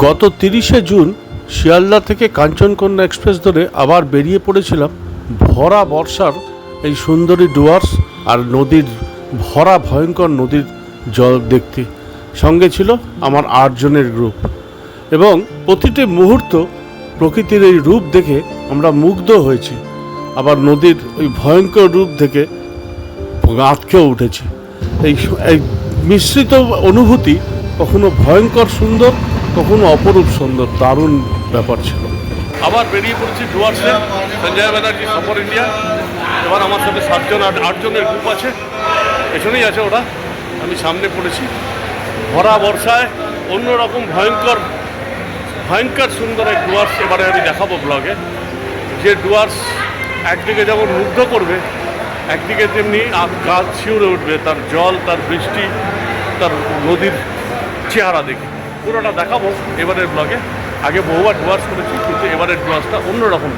গত 30শে জুন শিয়ালদা থেকে কাঞ্চনকন্যা এক্সপ্রেস ধরে আবার বেরিয়ে পড়েছিলাম ভরা বর্ষার এই সুন্দরী ডুয়ার্স আর নদীর ভরা ভয়ঙ্কর নদীর জল দেখতে। সঙ্গে ছিল আমার 8 জনের গ্রুপ এবং প্রতিটি মুহূর্ত প্রকৃতির এই রূপ দেখে আমরা মুগ্ধ হয়েছি, আবার নদীর ওই ভয়ঙ্কর রূপ দেখে আঁতকেও উঠেছি। এই মিশ্রিত অনুভূতি, কখনো ভয়ঙ্কর সুন্দর, কখনো অপরূপ সুন্দর, দারুণ ব্যাপার ছিল। আবার বেরিয়ে পড়েছি ডুয়ার্সে, সঞ্জয় ব্যানার্জি সফর ইন্ডিয়া। এবার আমার সাথে 8 জনের গ্রুপ আছে, পেছনেই আছে ওরা, আমি সামনে পড়েছি। ভরা বর্ষায় অন্যরকম ভয়ঙ্কর সুন্দর এক ডুয়ার্স এবারে আমি দেখাবো ব্লগে। যে ডুয়ার্স একদিকে যেমন মুগ্ধ করবে, একদিকে তেমনি গাছ শিউরে উঠবে, তার জল, তার বৃষ্টি, তার নদীর চেহারা দেখে পুরোটা দেখাবো এবারের ব্লগে। আগে বহুবার ডুয়ার্স করেছি, কিন্তু এবারের ডুয়ার্সটা অন্যরকম।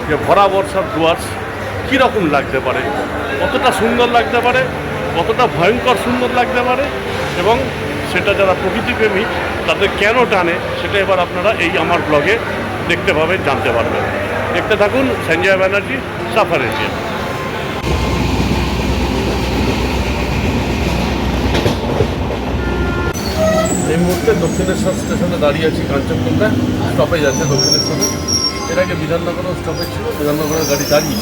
যে ভরা বর্ষার ডুয়ার্স কীরকম লাগতে পারে, কতটা সুন্দর লাগতে পারে, কতটা ভয়ঙ্কর সুন্দর লাগতে পারে, এবং সেটা যারা প্রকৃতিপ্রেমী তাদের কেন টানে, সেটা এবার আপনারা এই আমার ব্লগে দেখতে পাবেন, জানতে পারবেন। দেখতে থাকুন সঞ্জয় ব্যানার্জি সফর ইন্ডিয়া। এই মুহূর্তে দক্ষিণেশ্বর স্টেশনে দাঁড়িয়ে আছি। কাঞ্চনকন্যা স্টপেজ আছে দক্ষিণেশ্বরে। এর আগে বিধাননগরও স্টপেজ ছিল, বিধাননগরের গাড়ি দাঁড়িয়ে।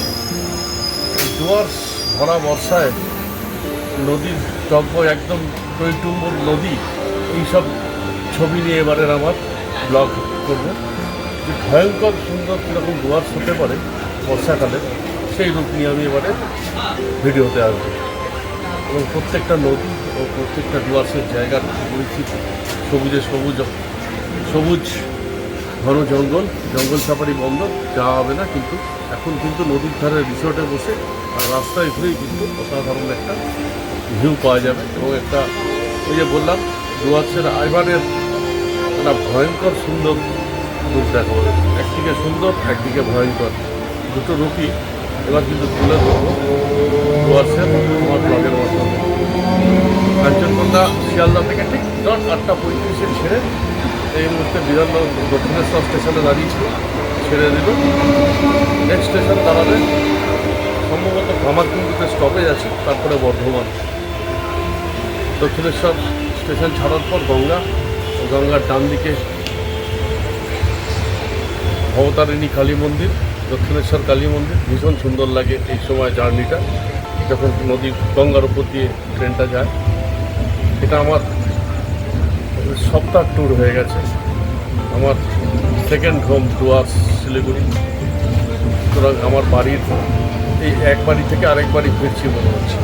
ডুয়ার্স ভরা বর্ষায় নদীর টগবয় একদম টইটুম্বুর নদী, এইসব ছবি নিয়ে এবারের আমার ব্লগ করবো। যে ভয়ঙ্কর সুন্দর কীরকম ডুয়ার্স হতে পারে বর্ষাকালে, সেই রূপ নিয়ে আমি এবারে ভিডিওতে আসবো। এবং প্রত্যেকটা নদী ও প্রত্যেকটা ডুয়ার্সের জায়গার পরিস্থিতি, সবুজ ঘন জঙ্গল সাফারি বন্ধ, যাওয়া হবে না। কিন্তু এখন কিন্তু নদীর ধারে রিসোর্টে বসে আর রাস্তায় ঘুরেই কিন্তু অসাধারণ একটা ভিউ পাওয়া যাবে। এবং একটা ওই যে বললাম, ডুয়ার্সের আইভানের একটা ভয়ঙ্কর সুন্দর রূপ দেখা হবে। একদিকে সুন্দর, একদিকে ভয়ঙ্কর, দুটো রূপই এবার কিন্তু তুলে ধরবো ডুয়ার্সের আমার ব্লগের মাধ্যমে। কাঞ্চনকন্যা শিয়ালদা থেকে ঠিক 8:35 ছেড়ে এই মুহূর্তে দক্ষিণেশ্বর স্টেশনে দাঁড়িয়েছিল, ছেড়ে দিল। নেক্সট স্টেশন দাঁড়াবে সম্ভবত কামারকুণ্ডুতে স্টপেজ আছে, তারপরে বর্ধমান। দক্ষিণেশ্বর স্টেশন ছাড়ার পর গঙ্গার ডান দিকে ভবতারিণী কালী মন্দির, দক্ষিণেশ্বর কালী মন্দির। ভীষণ সুন্দর লাগে এই সময় জার্নিটা, যখন নদী গঙ্গার উপর দিয়ে ট্রেনটা যায়। এটা আমার সপ্তাহ ট্যুর হয়ে গেছে, আমার সেকেন্ড হোম ডুয়ার্স শিলিগুড়ি। সুতরাং আমার বাড়ির এই এক বাড়ি থেকে আরেক বাড়ি ফিরছি মনে হচ্ছে।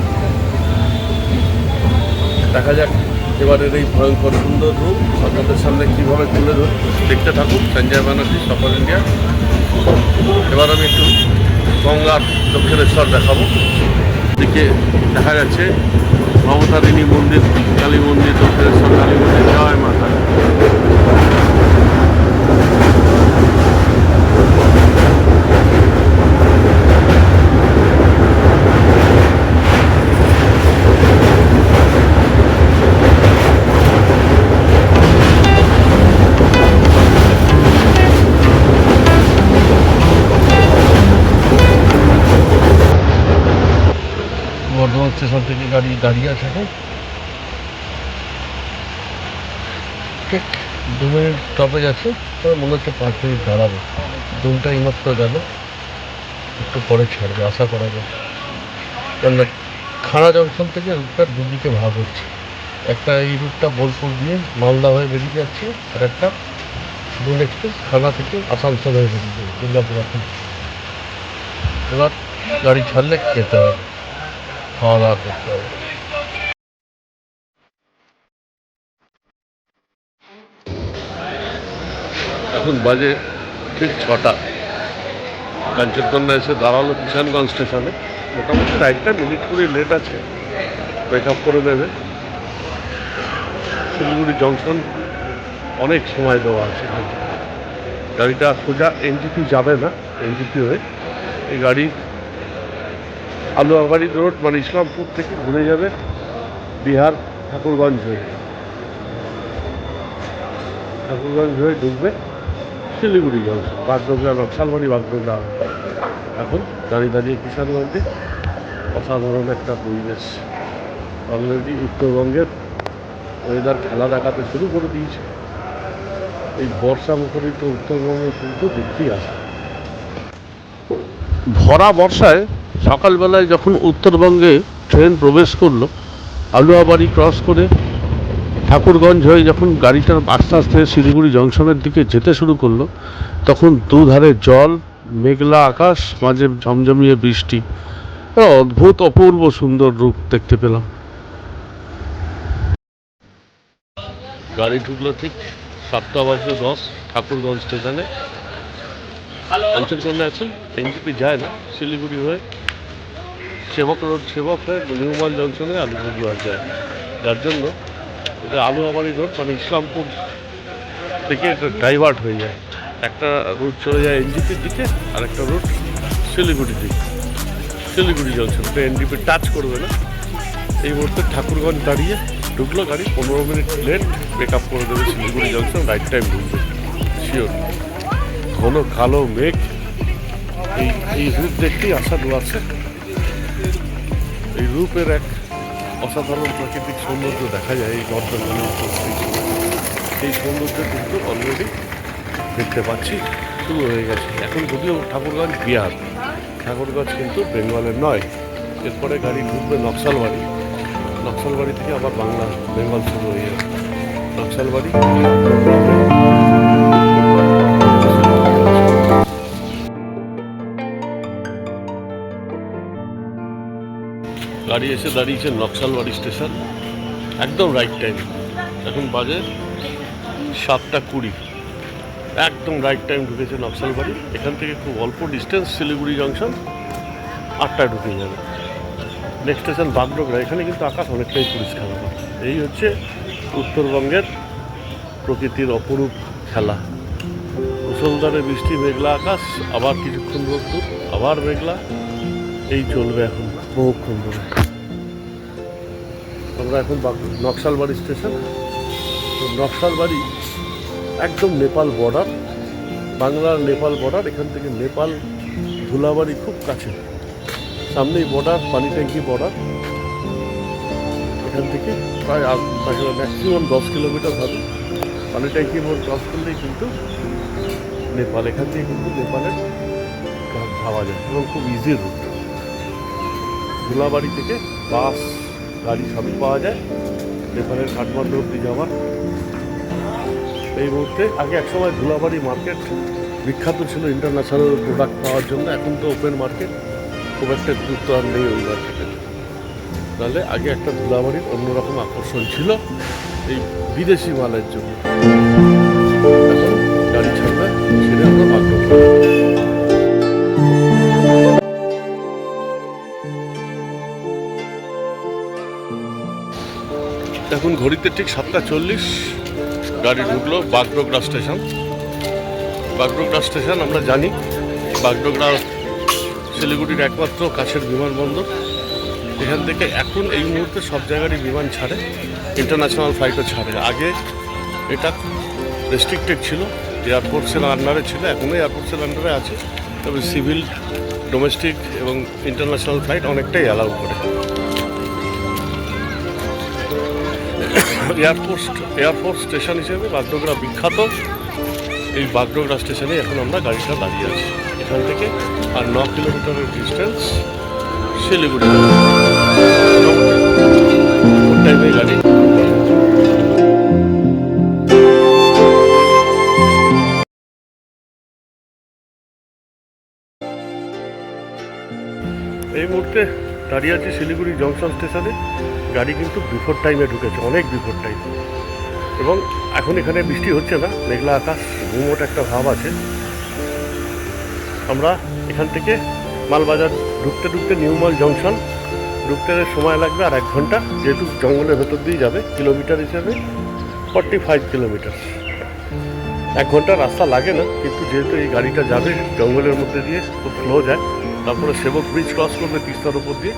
দেখা যাক এবারের এই ভয়ঙ্কর সুন্দর রূপ আপনাদের সামনে কীভাবে তুলে ধরি। দেখতে থাকুন সঞ্জয় ব্যানার্জি সফর ইন্ডিয়া। এবার আমি একটু গঙ্গার দক্ষিণেশ্বর দেখাবো। দিকে দেখা যাচ্ছে ভবতারিণী মন্দির, কালী মন্দির, দক্ষিণেশ্বর কালী মন্দির। জয় মাতা। বর্ধমান স্টেশন থেকে গাড়ি দাঁড়িয়ে আছে, ঠিক 2 মিনিট স্টপেজ আছে, মনে হচ্ছে 5 মিনিট দাঁড়াবে। দুমটা এইমাত্র গেল, একটু পরে ছাড়বে আশা করা যায়। কেননা খাড়া জংশন থেকে রুটটার দুদিকে ভাগ হচ্ছে। একটা এই রুটটা বোলপুর দিয়ে মালদা হয়ে বেরিয়ে যাচ্ছে, আর একটা দুন এক্সপ্রেস খানা থেকে আসানসোল হয়ে বেরিয়ে যাবে দুর্গাপুর। এবার গাড়ি ছাড়লে যেতে হবে, খাওয়া দাওয়া করতে হবে। এখন বাজে ঠিক 6টা। কাঞ্চনকন্যা এসে দাঁড়ালো কিষানগঞ্জ স্টেশনে। মোটামুটি 1 মিনিট করে লেট আছে, ব্রেক আপ করে দেবে। শিলিগুড়ি জংশন অনেক সময় দেওয়া আছে। গাড়িটা সোজা এনজিপি যাবে না, এনজিপি হয়ে এই গাড়ি আলুয়াবাড়ি রোড মানে ইসলামপুর থেকে ঘুরে যাবে বিহার ঠাকুরগঞ্জ হয়ে। ঠাকুরগঞ্জ হয়ে ঢুকবে শিলিগুড়ি জংশন, বাগডোগরা, নকশালবাড়ি, বাগডোগরা। এখন দাঁড়িয়ে কিষানগঞ্জে অসাধারণ একটা পরিবেশ। অলরেডি উত্তরবঙ্গের ওয়েদার খেলা দেখাতে শুরু করে দিয়েছে। এই বর্ষা মুখরিত উত্তরবঙ্গে কিন্তু দেখতেই আসে। ভরা বর্ষায় সকালবেলায় যখন উত্তরবঙ্গে ট্রেন প্রবেশ করলো, আলুয়াবাড়ি ক্রস করে ঠাকুরগঞ্জ হয়ে যখন গাড়িটা আস্তে আস্তে শিলিগুড়ি জংশনের দিকে যেতে শুরু করলো, তখন দুধারে জল, মেঘলা আকাশ, মাঝে ঝমঝমিয়ে বৃষ্টি। অদ্ভুত অপূর্ব সুন্দর রূপ দেখতে পেলাম। গাড়ি ঢুকলো ঠিক 7:10 ঠাকুরগঞ্জ স্টেশনে। কাঞ্চনকন্যা এখন এনজিপি যায় না, শিলিগুড়ি হয়ে সেবক রোড, সেবক হয়ে নিউমাল জংশনে আলিপুরদুয়ার যায়। যার জন্য এটা আলুয়াবাড়ি রোড, মানে ইসলামপুর থেকে এটা ডাইভার্ট হয়ে যায়। একটা রুট চলে যায় এনজিপির দিকে, আর একটা রুট শিলিগুড়ির দিকে। শিলিগুড়ি জংশন এনজিপি টাচ করবে না। এই মুহূর্তে ঠাকুরগঞ্জ দাঁড়িয়ে ঢুকলো গাড়ি, 15 মিনিট লেট পিক আপ করে দেবে শিলিগুড়ি জংশন, রাইট টাইম ঢুকবে শিওর। ঘন কালো মেঘ, এই রূপ দেখতেই আশা আছে। এই রূপের এক অসাধারণ প্রাকৃতিক সৌন্দর্য দেখা যায় এই গর্জনগুলির উপস্থিত। এই সৌন্দর্য কিন্তু অলরেডি দেখতে পাচ্ছি শুরু হয়ে গেছে। এখন যদিও ঠাকুরগঞ্জ বিহার, ঠাকুরগঞ্জ কিন্তু বেঙ্গলের নয়। এরপরে গাড়ি ঢুকবে নকশালবাড়ি, নকশালবাড়ি থেকে আবার বাংলা বেঙ্গল শুরু হয়ে যাবে। নকশালবাড়ি গাড়ি এসে দাঁড়িয়েছে নকশালবাড়ি স্টেশন, একদম রাইট টাইম। এখন বাজে 7:20, একদম রাইট টাইম ঢুকেছে নকশালবাড়ি। এখান থেকে খুব অল্প ডিস্টেন্স শিলিগুড়ি জংশন, 8টায় ঢুকে যাবে। Next station Bagdogra. এখানে কিন্তু আকাশ অনেকটাই পরিষ্কার হবে। এই হচ্ছে উত্তরবঙ্গের প্রকৃতির অপরূপ খেলা। মুষলধারে বৃষ্টি, মেঘলা আকাশ, আবার কিছুক্ষণ রোদ্দুর, আবার মেঘলা, এই চলবে এখন বহুক্ষণ ধরে। আমরা এখন নকশালবাড়ি স্টেশন। নকশালবাড়ি একদম নেপাল বর্ডার, বাংলার নেপাল বর্ডার। এখান থেকে নেপাল ধুলাবাড়ি খুব কাছে, সামনেই বর্ডার, পানি ট্যাঙ্কি বর্ডার। এখান থেকে প্রায় ম্যাক্সিমাম 10 কিলোমিটার হবে। পানি ট্যাঙ্কি মোড় ক্রস করলেই কিন্তু নেপাল। এখান থেকে কিন্তু নেপালের ভাবা যায় এবং খুব ইজি রুট। ধুলাবাড়ি থেকে বাস, গাড়ি সবই পাওয়া যায় নেপালের কাঠমান্ডু অব্দি যাওয়ার। এই মুহূর্তে আগে একসময় ধুলাবাড়ি মার্কেট বিখ্যাত ছিল ইন্টারন্যাশনাল প্রোডাক্ট পাওয়ার জন্য। এখন তো ওপেন মার্কেট, খুব একটা গুরুত্ব আর নেই ওই মার্কেটে। তাহলে আগে একটা ধুলাবাড়ির অন্যরকম আকর্ষণ ছিল এই বিদেশি মালের জন্য। এখন গাড়ি ছাড়বে, সেটা আমরা বাগডোগরা। এখন ঘড়িতে ঠিক 7:40 গাড়ি ঢুকলো বাগডোগরা স্টেশন। বাগডোগরা স্টেশন আমরা জানি, বাগডোগরা শিলিগুড়ির একমাত্র কাছের বিমানবন্দর। এখান থেকে এখন এই মুহূর্তে সব জায়গারই বিমান ছাড়ে, ইন্টারন্যাশনাল ফ্লাইটও ছাড়ে। আগে এটা রেস্ট্রিক্টেড ছিল, এয়ারফোর্সের আন্ডারে ছিল, এখনও এয়ারফোর্সের আন্ডারে আছে। তবে সিভিল, ডোমেস্টিক এবং ইন্টারন্যাশনাল ফ্লাইট অনেকটাই অ্যালাউ করে। এয়ারফোর্স স্টেশন হিসেবে বাগডোগরা বিখ্যাত। এই বাগডোগরা স্টেশনে এখন আমরা গাড়িটা দাঁড়িয়ে আছি। এখান থেকে আর 9 কিলোমিটারের ডিস্টেন্স শিলিগুড়ি। টাইমে গাড়ি এই মুহূর্তে দাঁড়িয়ে আছি শিলিগুড়ি জংশন স্টেশনে। গাড়ি কিন্তু বিফোর টাইমে ঢুকেছে, অনেক বিফোর টাইম। এবং এখন এখানে বৃষ্টি হচ্ছে না, মেঘলা আকাশ, ঘুমোট একটা ভাব আছে। আমরা এখান থেকে মালবাজার ঢুকতে নিউমাল জংশন ঢুকতে সময় লাগবে আর 1 ঘন্টা, যেহেতু জঙ্গলের ভেতর দিয়ে যাবে। কিলোমিটার হিসেবে 45 কিলোমিটার। 1 ঘন্টা রাস্তা লাগে না, কিন্তু যেহেতু এই গাড়িটা যাবে জঙ্গলের মধ্যে দিয়ে, খুব স্লো যায়। তারপরে সেবক ব্রিজ ক্রস করবে তিস্তার উপর দিয়ে।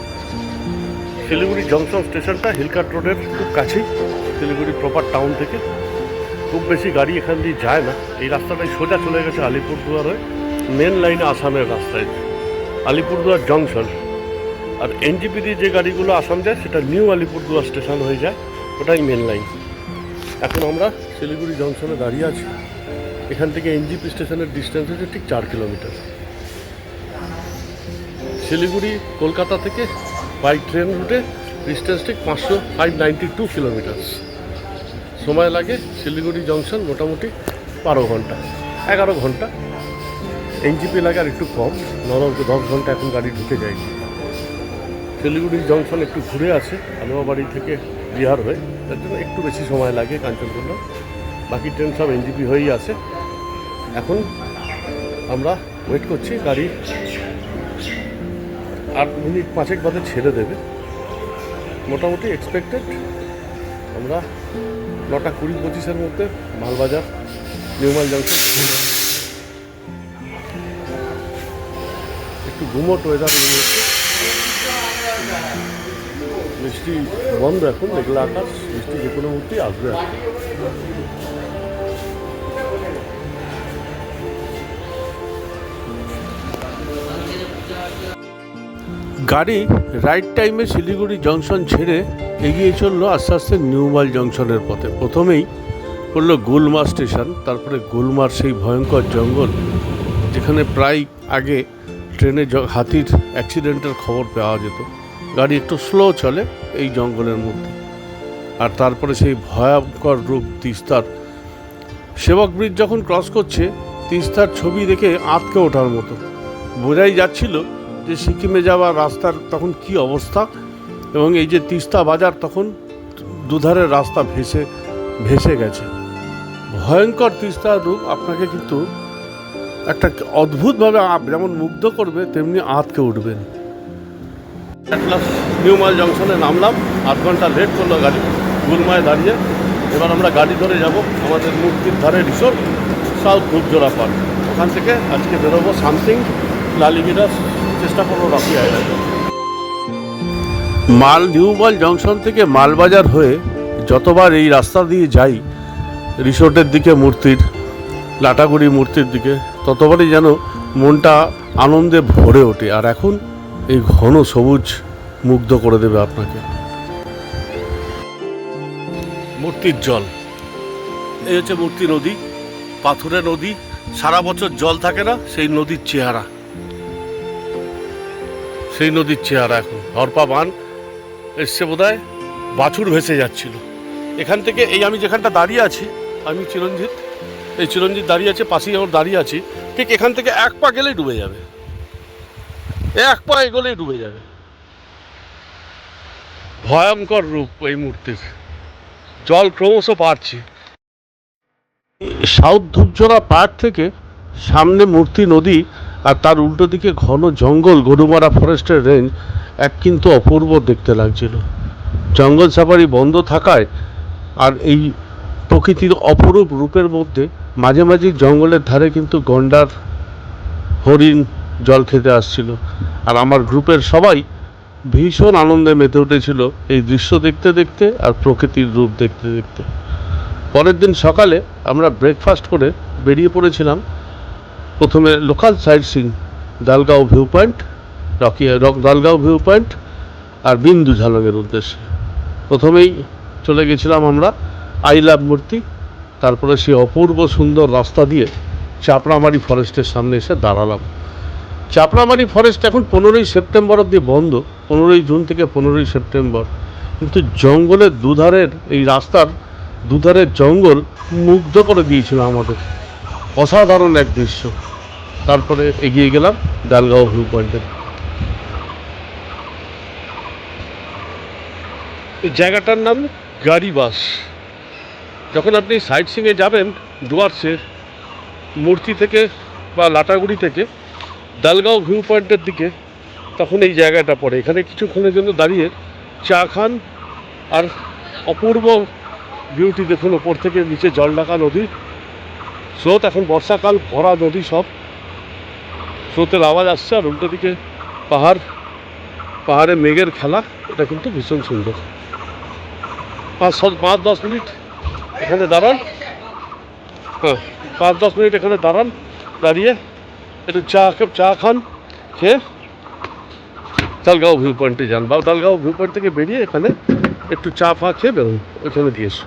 শিলিগুড়ি জংশন স্টেশনটা হিলকাট রোডের খুব কাছেই, শিলিগুড়ি প্রপার টাউন থেকে খুব বেশি গাড়ি এখান দিয়ে যায় না। এই রাস্তাটাই সোজা চলে গেছে আলিপুরদুয়ার হয়ে মেন লাইনে আসামের রাস্তায়, আলিপুরদুয়ার জংশন। আর এনজিপি দিয়ে যে গাড়িগুলো আসাম যায় সেটা নিউ আলিপুরদুয়ার স্টেশন হয়ে যায়, ওটাই মেন লাইন। এখন আমরা শিলিগুড়ি জংশনে দাঁড়িয়ে আছি। এখান থেকে এনজিপি স্টেশনের ডিস্টেন্স হচ্ছে ঠিক 4 কিলোমিটার। শিলিগুড়ি কলকাতা থেকে বাই ট্রেন রুটে ডিস্টেন্স ঠিক 592 কিলোমিটার। সময় লাগে শিলিগুড়ি জংশন মোটামুটি 12 ঘন্টা, 11 ঘন্টা। এনজিপি লাগে আর একটু কম, 9-10 ঘন্টা এখন গাড়ি ঢুকে যায়। শিলিগুড়ি জংশন একটু ঘুরে আছে আনোয়াবাড়ি থেকে বিহার হয়ে, তার জন্য একটু বেশি সময় লাগে কাঞ্চনজঙ্ঘা। বাকি ট্রেন সব এনজিপি হয়েই আছে। এখন আমরা ওয়েট করছি, গাড়ি 8 মিনিট 5 বাদে ছেড়ে দেবে মোটামুটি এক্সপেক্টেড। আমরা 9:20-25-এর মধ্যে মালবাজার নিউমাল জংশন। একটু গুমোট ওয়েদার মনে হচ্ছে, বৃষ্টি বন্ধ এখন, মেঘলা আকাশ, বৃষ্টি যে কোনো মুহূর্তেই আসবে। গাড়ি রাইট টাইমে শিলিগুড়ি জংশন ছেড়ে এগিয়ে চললো আস্তে আস্তে নিউমাল জংশনের পথে। প্রথমেই পড়লো গুলমা স্টেশন, তারপরে গুলমার সেই ভয়ঙ্কর জঙ্গল যেখানে প্রায় আগে ট্রেনে হাতির অ্যাক্সিডেন্টের খবর পাওয়া যেত। গাড়ি একটু স্লো চলে এই জঙ্গলের মধ্যে। আর তারপরে সেই ভয়ঙ্কর রূপ তিস্তার। সেবক ব্রিজ যখন ক্রস করছে, তিস্তার ছবি দেখে আঁতকে ওঠার মতো। বোঝাই যাচ্ছিল যে সিকিমে যাওয়া রাস্তার তখন কি অবস্থা, এবং এই যে তিস্তা বাজার তখন দুধারের রাস্তা ভেসে গেছে। ভয়ঙ্কর তিস্তার রূপ আপনাকে কিন্তু একটা অদ্ভুতভাবে যেমন মুগ্ধ করবে, তেমনি আঁতকে উঠবেন। নিউমাল জংশনে নামলাম, 8 ঘন্টা লেট করলো গাড়ি গুলমায় দাঁড়িয়ে। এবার আমরা গাড়ি ধরে যাব আমাদের মূর্তির ধারে রিসোর্ট সাউথ ধূপজোড়া পার্ক। ওখান থেকে আজকে বেরোবো সামথিং লালিগিরা, চেষ্টা করবো রকি আইল্যান্ড। নিউমাল জংশন থেকে মালবাজার হয়ে যতবার এই রাস্তা দিয়ে যাই রিসোর্টের দিকে, মূর্তির লাটাগুড়ি মূর্তির দিকে, ততবারই যেন মনটা আনন্দে ভরে ওঠে। আর এখন এই ঘন সবুজ মুগ্ধ করে দেবে আপনাকে। মূর্তির জল, এই হচ্ছে মূর্তি নদী, পাথুরে নদী, সারা বছর জল থাকে না, সেই নদীর চেহারা, সেই নদীর চেহারা। এখন হরপা বান এসছে বোধহয়, বাছুর ভেসে যাচ্ছিল এখান থেকে। এই আমি যেখানটা দাঁড়িয়ে আছি, আমি চিরঞ্জিত, এই চিরঞ্জিত দাঁড়িয়ে আছে, পাশেই আমার দাঁড়িয়ে আছি। ঠিক এখান থেকে 1 পা গেলেই ডুবে যাবে, 1 পা এগোলেই ডুবে যাবে। ভয়ঙ্কর রূপ এই মূর্তির, জল ক্রমশ বাড়ছে। সাউথ ধূপজোড়া পার্ক থেকে সামনে মূর্তি নদী, আর তার উল্টো দিকে ঘন জঙ্গল, গরুমারা ফরেস্টের রেঞ্জ। এক কিন্তু অপূর্ব দেখতে লাগছিল। জঙ্গল সাফারি বন্ধ থাকায় আর এই প্রকৃতির অপরূপ রূপের মধ্যে মাঝে মাঝে জঙ্গলের ধারে কিন্তু গন্ডার, হরিণ জল খেতে আসছিল। আর আমার গ্রুপের সবাই ভীষণ আনন্দে মেতে উঠেছিল এই দৃশ্য দেখতে দেখতে আর প্রকৃতির রূপ দেখতে দেখতে। পরের দিন সকালে আমরা ব্রেকফাস্ট করে বেরিয়ে পড়েছিলাম প্রথমে local sightseeing, Dalgaon view point, Dalgaon view point আর বিন্দু ঝালকের উদ্দেশ্যে। প্রথমেই চলে গেছিলাম আমরা আই লাভ মূর্তি, তারপরে সেই অপূর্ব সুন্দর রাস্তা দিয়ে চাপড়ামারি ফরেস্টের সামনে এসে দাঁড়ালাম। চাপড়ামারি ফরেস্ট এখন 15ই সেপ্টেম্বর অবধি বন্ধ, 15ই জুন থেকে 15ই সেপ্টেম্বর। কিন্তু জঙ্গলের দুধারের এই রাস্তার দুধারের জঙ্গল মুগ্ধ করে দিয়েছিল আমাদের, অসাধারণ এক দৃশ্য। তারপরে এগিয়ে গেলাম দালগাঁও ভিউ পয়েন্টে। এই জায়গাটার নাম গাড়িবাস। যখন আপনি সাইট সিইংয়ে যাবেন ডুয়ার্সে, মূর্তি থেকে বা লাটাগুড়ি থেকে দালগাঁও ভিউ পয়েন্টের দিকে, তখন এই জায়গাটা পড়ে। এখানে কিছুক্ষণের জন্য দাঁড়িয়ে চা খান, আর অপূর্ব বিউটি দেখুন। ওপর থেকে নিচে জল ঢাকা নদী, স্রোত, এখন বর্ষাকাল, ভরা নদী, সব স্রোতের আওয়াজ আসছে। আর উল্টো দিকে পাহাড়ে মেঘের খেলা, এটা কিন্তু ভীষণ সুন্দর। 5-10 মিনিট এখানে দাঁড়ান, 5-10 মিনিট এখানে দাঁড়ান, দাঁড়িয়ে একটু চা খান, খেয়ে তালগাঁও ভিউ পয়েন্টে যান, বা তালগাঁও ভিউ পয়েন্ট থেকে বেরিয়ে এখানে একটু চা খেয়ে বেরোন, ওইখানে দিয়ে এসো।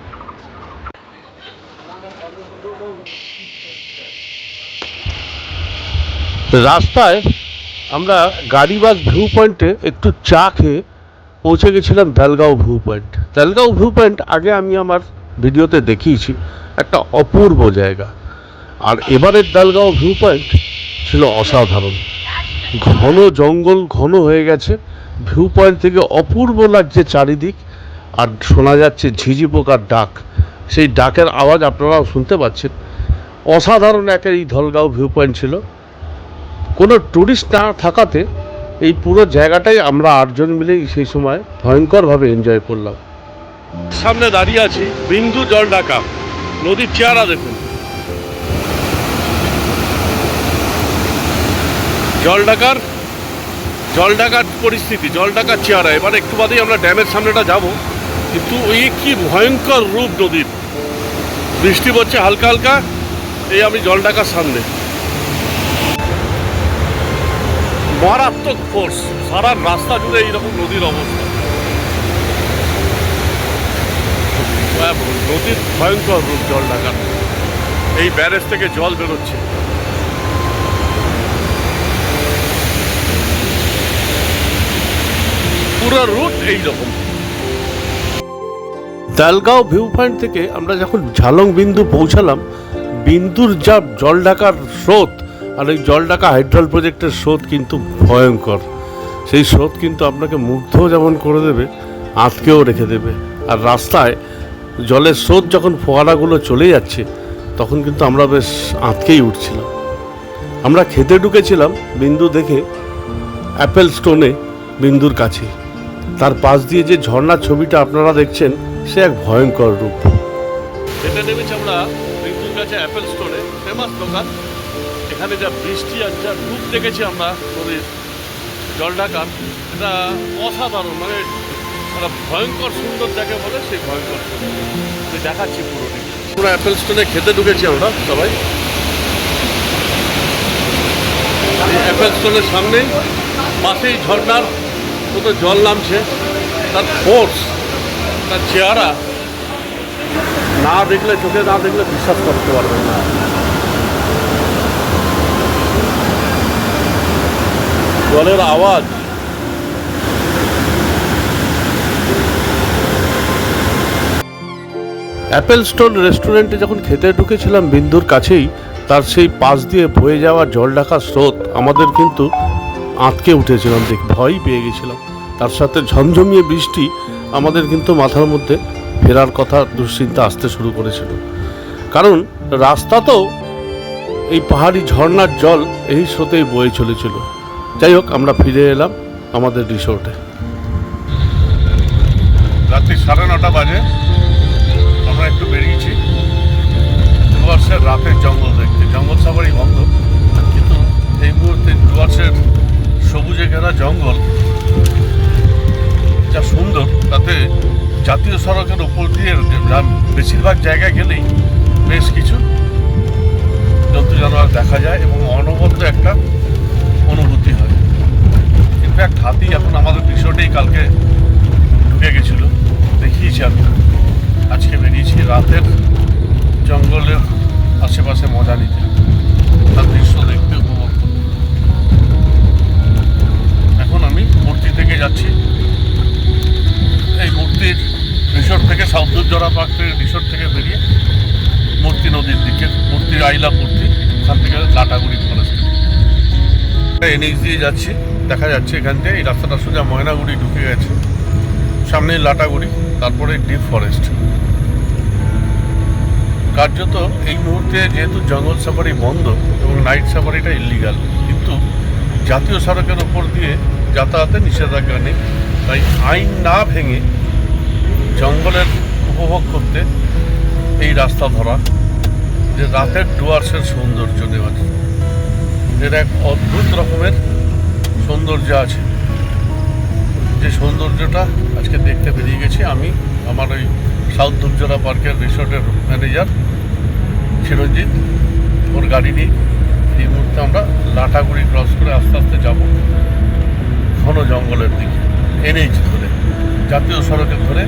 রাস্তায় আমরা গাড়িবাগ ভিউ পয়েন্টে একটু চা খেয়ে পৌঁছে গেছিলাম Talgaon view point. Talgaon view point আগে আমি আমার ভিডিওতে দেখিয়েছি, একটা অপূর্ব জায়গা। আর এবারের তালগাঁও ভিউ পয়েন্ট ছিল অসাধারণ। ঘন জঙ্গল ঘন হয়ে গেছে, ভিউ পয়েন্ট থেকে অপূর্ব লাগছে চারিদিক, আর শোনা যাচ্ছে ঝিঝি পোকার ডাক। সেই ডাকের আওয়াজ আপনারাও শুনতে পাচ্ছেন। অসাধারণ একটা এই তালগাঁও ভিউ পয়েন্ট ছিল। কোনো টুরিস্ট না থাকাতে এই পুরো জায়গাটাই আমরা 8 জন মিলেই সেই সময় ভয়ঙ্করভাবে এনজয় করলাম। সামনে দাঁড়িয়ে আছি বিন্দু জলঢাকা নদীর চেহারা দেখুন। জলঢাকার পরিস্থিতি, জলঢাকার চেহারা। এবার একটু বাদেই আমরা ড্যামের সামনেটা যাব, কিন্তু ওই কি ভয়ঙ্কর রূপ নদীর। বৃষ্টি পড়ছে হালকা হালকা, এই আমি জলঢাকার সামনে। মারাত্মক ফোর্স, সারা রাস্তা জুড়ে এইরকম নদীর অবস্থা। নদীর ভয়ঙ্কর রূপ জলঢাকার। এই ব্যারেজ থেকে জল বেরোচ্ছে। পুরো রুট এইরকম। তালগাঁও ভিউ পয়েন্ট থেকে আমরা যখন ঝালং বিন্দু পৌঁছালাম, বিন্দুর যা জলঢাকার স্রোত আর এই জলঢাকা হাইড্রল প্রজেক্টের স্রোত কিন্তু ভয়ঙ্কর। সেই স্রোত কিন্তু আপনাকে মুগ্ধ যেমন করে দেবে, আঁতকেও রেখে দেবে। আর রাস্তায় জলের স্রোত যখন ফোয়ারাগুলো চলে যাচ্ছে, তখন কিন্তু আমরা বেশ আঁতকেই উঠছিলাম। আমরা খেতে ঢুকেছিলাম বিন্দু দেখে অ্যাপেল স্টোনে, বিন্দুর কাছে। তার পাশ দিয়ে যে ঝর্ণার ছবিটা আপনারা দেখছেন, সে এক ভয়ঙ্কর রূপ। খেতে নেমেছি আমরা বিন্দুর কাছে অ্যাপেল স্টোনে, ফেমাস দোকান। এখানে যা বৃষ্টি আর যা রূপ দেখেছি আমরা নদীর জলঢাকার, এটা অসাধারণ। মানে একটা ভয়ঙ্কর সুন্দর যাকে বলে, সেই ভয়ঙ্কর আমি দেখাচ্ছি পুরোটি। পুরো অ্যাপেল স্টোনে খেতে ঢুকেছি আমরা সবাই। এই অ্যাপেল স্টোনের সামনেই পাশেই ঝর্ণার মতো জল নামছে। তার ফোর্স, তার চেহারা না দেখলে, চোখে না দেখলে বিশ্বাস করতে পারবেন না। জলের আওয়াজ, অ্যাপেল স্টোন রেস্টুরেন্টে যখন খেতে ঢুকেছিলাম বিন্দুর কাছেই, তার সেই পাশ দিয়ে বয়ে যাওয়া জলঢাকার স্রোত আমাদের কিন্তু আঁতকে উঠেছিলাম, দেখ ভয় পেয়ে গেছিলাম। তার সাথে ঝমঝমিয়ে বৃষ্টি, আমাদের কিন্তু মাথার মধ্যে ফেরার কথা দুশ্চিন্তা আসতে শুরু করেছিল। কারণ রাস্তা তো এই পাহাড়ি ঝর্ণার জল এই স্রোতেই বয়ে চলেছিল। যাই হোক, আমরা ফিরে এলাম আমাদের রিসোর্টে। রাত্রি 9:30 বাজে। আমরা একটু বেরিয়েছি ডুয়ার্সের রাতের জঙ্গল দেখতে। জঙ্গল সাফারি বন্ধ, কিন্তু এই মুহূর্তে ডুয়ার্সের সবুজে ঘেরা জঙ্গল যা সুন্দর, তাতে জাতীয় সড়কের উপর দিয়ে বেশিরভাগ জায়গায় গেলেই বেশ কিছু জন্তু জানোয়ার দেখা যায় এবং অনবদ্য একটা অনুভূতি হয়। ইনফ্যাক্ট হাতি এখন আমাদের রিসোর্টেই কালকে ঢুকে গেছিলো, দেখিয়েছি আমি। আজকে বেরিয়েছি রাতের জঙ্গলের আশেপাশে মজা নিতে, তার দৃশ্য দেখতে, উপভোগ করতে। এখন আমি মূর্তি থেকে যাচ্ছি। এই মূর্তির রিসোর্ট থেকে, সাউথ দুর্জরা পার্কের রিসোর্ট থেকে বেরিয়ে মূর্তি নদীর দিকে, মূর্তির আইলা মূর্তি, ওখান থেকে লাটাগুড়ি ফরেস্ট। এনএইচ দিয়ে যাচ্ছি, দেখা যাচ্ছে এখান থেকে এই রাস্তাটা সোজা ময়নাগুড়ি ঢুকে গেছে, সামনে লাটাগুড়ি, তারপরে ডিপ ফরেস্ট। কার্যত এই মুহূর্তে যেহেতু জঙ্গল সাফারি বন্ধ এবং নাইট সাফারিটা ইলিগাল, কিন্তু জাতীয় সড়কের ওপর দিয়ে যাতায়াতে নিষেধাজ্ঞা নেই। তাই আইন না ভেঙে জঙ্গলের উপভোগ করতে এই রাস্তা ধরা, যে রাতের ডুয়ার্সের সৌন্দর্য নেওয়ার, এর এক অদ্ভুত রকমের সৌন্দর্য আছে। যে সৌন্দর্যটা আজকে দেখতে বেরিয়ে গেছি আমি, আমার ওই সাউথ দুর্জরা পার্কের রিসোর্টের ম্যানেজার চিরঞ্জিত ওর গাড়ি নিয়ে এই মুহূর্তে আমরা লাটাগুড়ি ক্রস করে আস্তে আস্তে যাব ঘন জঙ্গলের দিকে, NH ধরে, জাতীয় সড়কের ধরে।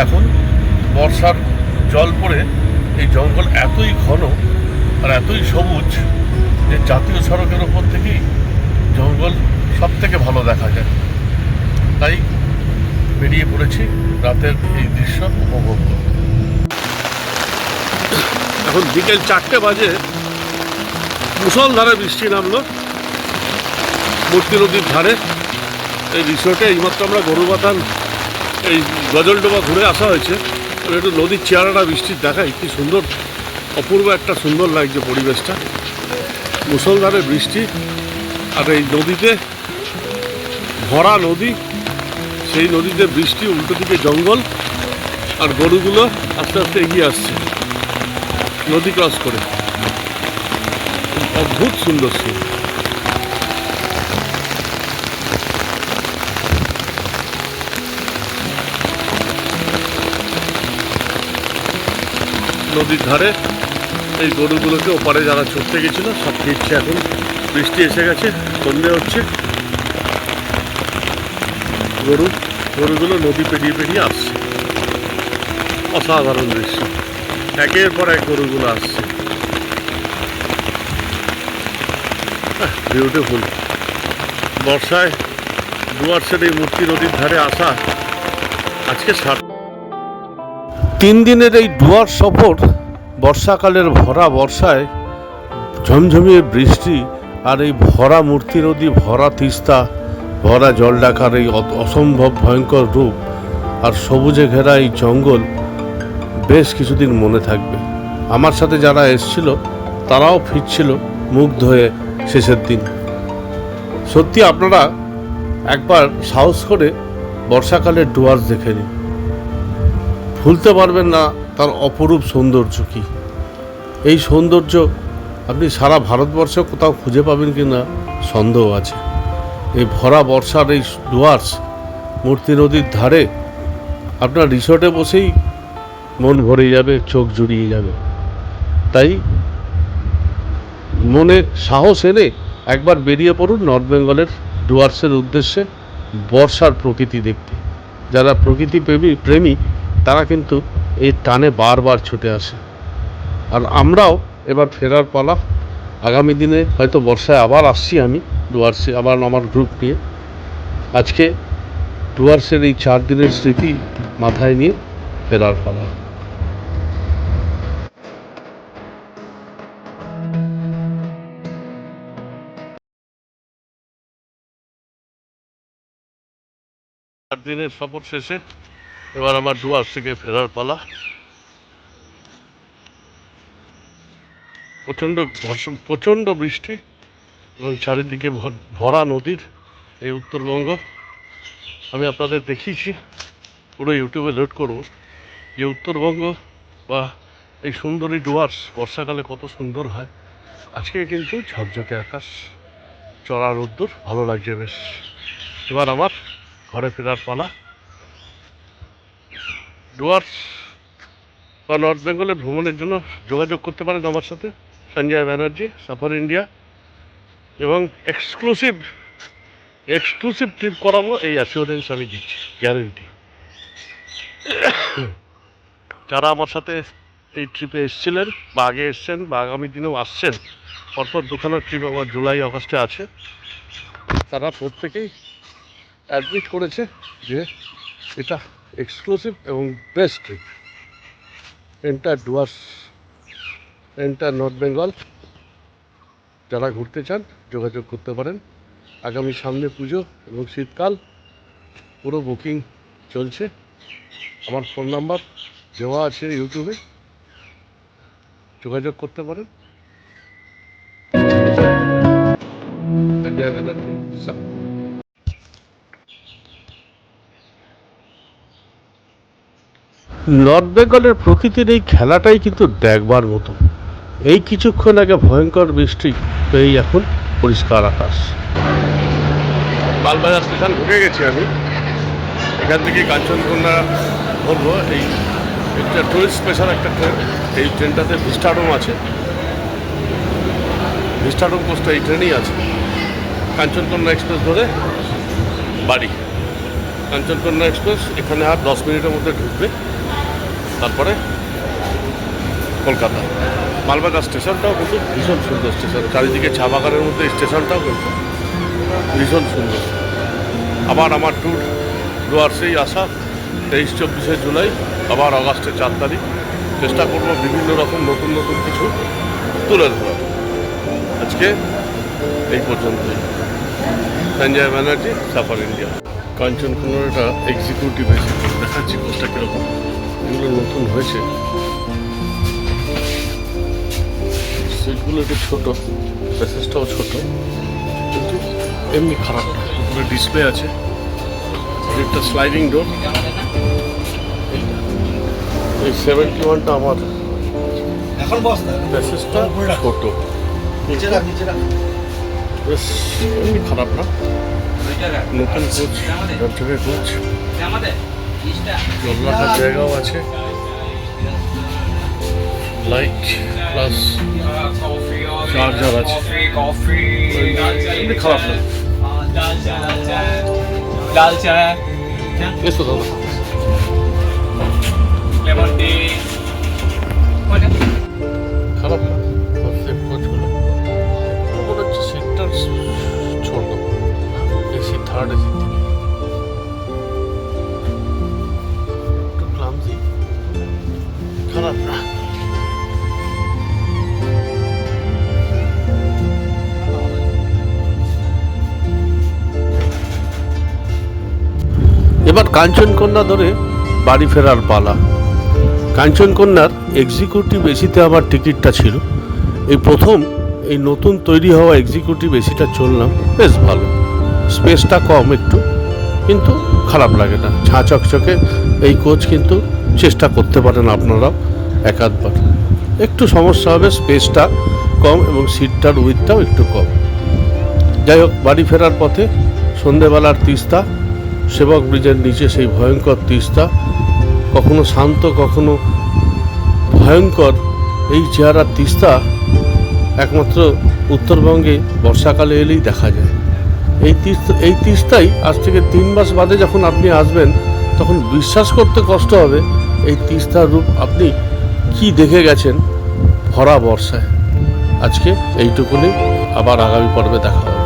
এখন বর্ষার জল পড়ে এই জঙ্গল এতই ঘন আর এতই সবুজ যে জাতীয় সড়কের ওপর থেকেই জঙ্গল সব থেকে ভালো দেখা যায়। তাই বেরিয়ে পড়েছি রাতের এই দৃশ্য উপভোগ করতে। এখন বিকেল 4টে বাজে, মুষলধারে বৃষ্টি নামলো মূর্তি নদীর ধারে। এই রিসোর্টে এইমাত্র আমরা গরুবাথান এই গজলডোবা ঘুরে আসা হয়েছে। একটু নদীর চেহারাটা বৃষ্টির দেখাই, কি সুন্দর, অপূর্ব একটা সুন্দর লাগছে পরিবেশটা। মুষলধারে বৃষ্টি আর এই নদীতে ভরা নদী, সেই নদীতে বৃষ্টি, উল্টো দিকে জঙ্গল, আর গরুগুলো আস্তে আস্তে এগিয়ে আসছে নদী ক্রস করে। অদ্ভুত সুন্দর সিন। নদীর ধারে এই গরুগুলোকে ওপারে যারা চড়তে গেছিলো সব ফিরছে। এখন বৃষ্টি এসে গেছে, সন্ধে হচ্ছে, গরুগুলো নদী পেরিয়ে পেরিয়ে আসছে। অসাধারণ দৃশ্য, একের পর এক গরুগুলো আসছে। বিউটিফুল। বর্ষায় ডুয়ার্সের এই মূর্তি নদীর ধারে আসা আজকে 3 দিনের এই ডুয়ার্স সফর, বর্ষাকালের ভরা বর্ষায় ঝমঝমিয়ে বৃষ্টি আর এই ভরা মূর্তি নদী, ভরা তিস্তা, ভরা জল ডাকার এই অসম্ভব ভয়ঙ্কর রূপ আর সবুজে ঘেরা এই জঙ্গল বেশ কিছুদিন মনে থাকবে। আমার সাথে যারা এসছিল তারাও ফিরছিল মুগ্ধ হয়ে শেষের দিন। সত্যি আপনারা একবার সাহস করে বর্ষাকালের ডুয়ার্স দেখে নিন, ভুলতে পারবেন না তার অপরূপ সৌন্দর্য কি। এই সৌন্দর্য আপনি সারা ভারতবর্ষে কোথাও খুঁজে পাবেন কি না সন্দেহ আছে। এই ভরা বর্ষার এই ডুয়ার্স মূর্তি নদীর ধারে আপনার রিসোর্টে বসেই মন ভরে যাবে, চোখ জুড়িয়ে যাবে। তাই মনে সাহস এনে একবার বেরিয়ে পড়ুন নর্থ বেঙ্গলের ডুয়ার্সের উদ্দেশ্যে বর্ষার প্রকৃতি দেখতে। যারা প্রকৃতি প্রেমী তারা কিন্তু এই টানে বারবার ছুটে আসে। আর আমরাও এবার ফেরার পালা। আগামী দিনে হয়তো বর্ষায় আবার আসছি আমি ডুয়ার্সে, আবার আমার গ্রুপ নিয়ে। আজকে ডুয়ার্সের এই 4 দিনের স্মৃতি মাথায় নিয়ে ফেরার পালা। দিনের সফর শেষে এবার আমার ডুয়ার্স থেকে ফেরার পালা। প্রচণ্ড বৃষ্টি এবং চারিদিকে ভরা নদীর এই উত্তরবঙ্গ। আমি আপনাদের দেখিয়েছি, পুরো ইউটিউবে লোড করব, যে উত্তরবঙ্গ বা এই সুন্দরী ডুয়ার্স বর্ষাকালে কত সুন্দর হয়। আজকে কিন্তু ঝকঝকে আকাশ, চড়া রোদ্দুর, ভালো লাগছে বেশ। এবার আমার ঘরে ফেরার পালা। ডুয়ার্স বা নর্থ বেঙ্গলে ভ্রমণের জন্য যোগাযোগ করতে পারেন আমার সাথে, সঞ্জয় ব্যানার্জি, সাফার ইন্ডিয়া। এবং এক্সক্লুসিভ ট্রিপ করাবো, এই অ্যাসিওরেন্স আমি দিচ্ছি, গ্যারেন্টি। যারা আমার সাথে এই ট্রিপে এসেছিলেন বা আগে এসছেন বা আগামী দিনেও আসছেন, পরপর 2খানা ট্রিপ আমার জুলাই আগস্টে আছে, তারা প্রত্যেকেই অ্যাডমিট করেছে যে এটা এক্সক্লুসিভ এবং best trip. Enter Dooars, enter north Bengal যারা ঘুরতে চান যোগাযোগ করতে পারেন। আগামী সামনে পুজো এবং শীতকাল, পুরো বুকিং চলছে। আমার ফোন নাম্বার দেওয়া আছে ইউটিউবে, যোগাযোগ করতে পারেন। নর্থ বেঙ্গলের প্রকৃতির এই খেলাটাই কিন্তু দেখবার মতো। এই কিছুক্ষণ আগে ভয়ঙ্কর বৃষ্টি, তো এই এখন পরিষ্কার আকাশ। লালবাজার স্টেশন ঢুকে গেছি আমি। এখান থেকে কাঞ্চনকন্যা ধরবো এই একটা টুরিস্ট স্পেশাল একটা ট্রেন। এই ট্রেনটাতে ভিস্টাডোম আছে, ভিস্টাডোম কোচটা এই ট্রেনেই আছে। কাঞ্চনকন্যা এক্সপ্রেস ধরে বাড়ি। কাঞ্চনকন্যা এক্সপ্রেস এখানে আর 10 মিনিটের মধ্যে ঢুকবে, তারপরে কলকাতা। মালবাজার স্টেশনটাও কিন্তু ভীষণ সুন্দর স্টেশন, চারিদিকে চা বাগানের মধ্যে স্টেশনটাও কিন্তু ভীষণ সুন্দর। আবার আমার ট্যুর ডুয়ার্সেই আসা 23-24 জুলাই, আবার আগস্টের 4 তারিখ। চেষ্টা করবো বিভিন্ন রকম নতুন নতুন কিছু তুলে ধরার। আজকে এই পর্যন্তই। সঞ্জয় ব্যানার্জি, সাফার ইন্ডিয়া। কাঞ্চনকন্যার একটা এক্সিকিউটিভ এসে দেখাচ্ছি কোর্সটা কীরকম। এগুলো নতুন হয়েছে, সিটগুলো একটু ছোটো, প্যাসেজটাও ছোটো, কিন্তু এমনি খারাপ না। উপরে ডিসপ্লে আছে, একটা স্লাইডিং ডোর। এই 71টা আমার এখন বস্তা প্যাসেজটা ছোটো, বেশ এমনি খারাপ না। নতুন কোচ, ঝকঝকে কোচ, জল রাখার জায়গাও আছে, লাইট প্লাস চার্জার আছে, এমনি খারাপ না। লাল চা, এসো দাদা। লেমন টি, খারাপ না কোচগুলো। মনে হচ্ছে সিটটা ছোট, এসি থার্ড এসি থেকে একটু ক্লামজি, খারাপ না। এবার কাঞ্চনকন্যা ধরে বাড়ি ফেরার পালা। কাঞ্চনকন্যার এক্সিকিউটিভ এসিতে আমার টিকিটটা ছিল। এই প্রথম এই নতুন তৈরি হওয়া এক্সিকিউটিভ এসিটা চললাম, বেশ ভালো। স্পেসটা কম একটু, কিন্তু খারাপ লাগে না। ঝাঁ চকচকে এই কোচ কিন্তু চেষ্টা করতে পারেন আপনারাও এক আধবার। একটু সমস্যা হবে, স্পেসটা কম এবং সিটটার উইথটাও একটু কম। যাই হোক, বাড়ি ফেরার পথে সন্ধেবেলার তিস্তা, সেবক ব্রিজের নিচে সেই ভয়ঙ্কর তিস্তা, কখনো শান্ত কখনো ভয়ঙ্কর। এই চেহারার তিস্তা একমাত্র উত্তরবঙ্গে বর্ষাকালে এলেই দেখা যায়। এই তিস্তাই আজ থেকে 3 মাস বাদে যখন আপনি আসবেন, তখন বিশ্বাস করতে কষ্ট হবে এই তিস্তার রূপ আপনি কি দেখে গেছেন ভরা বর্ষায়। আজকে এইটুকুনি, আবার আগামী পর্বে দেখা হবে।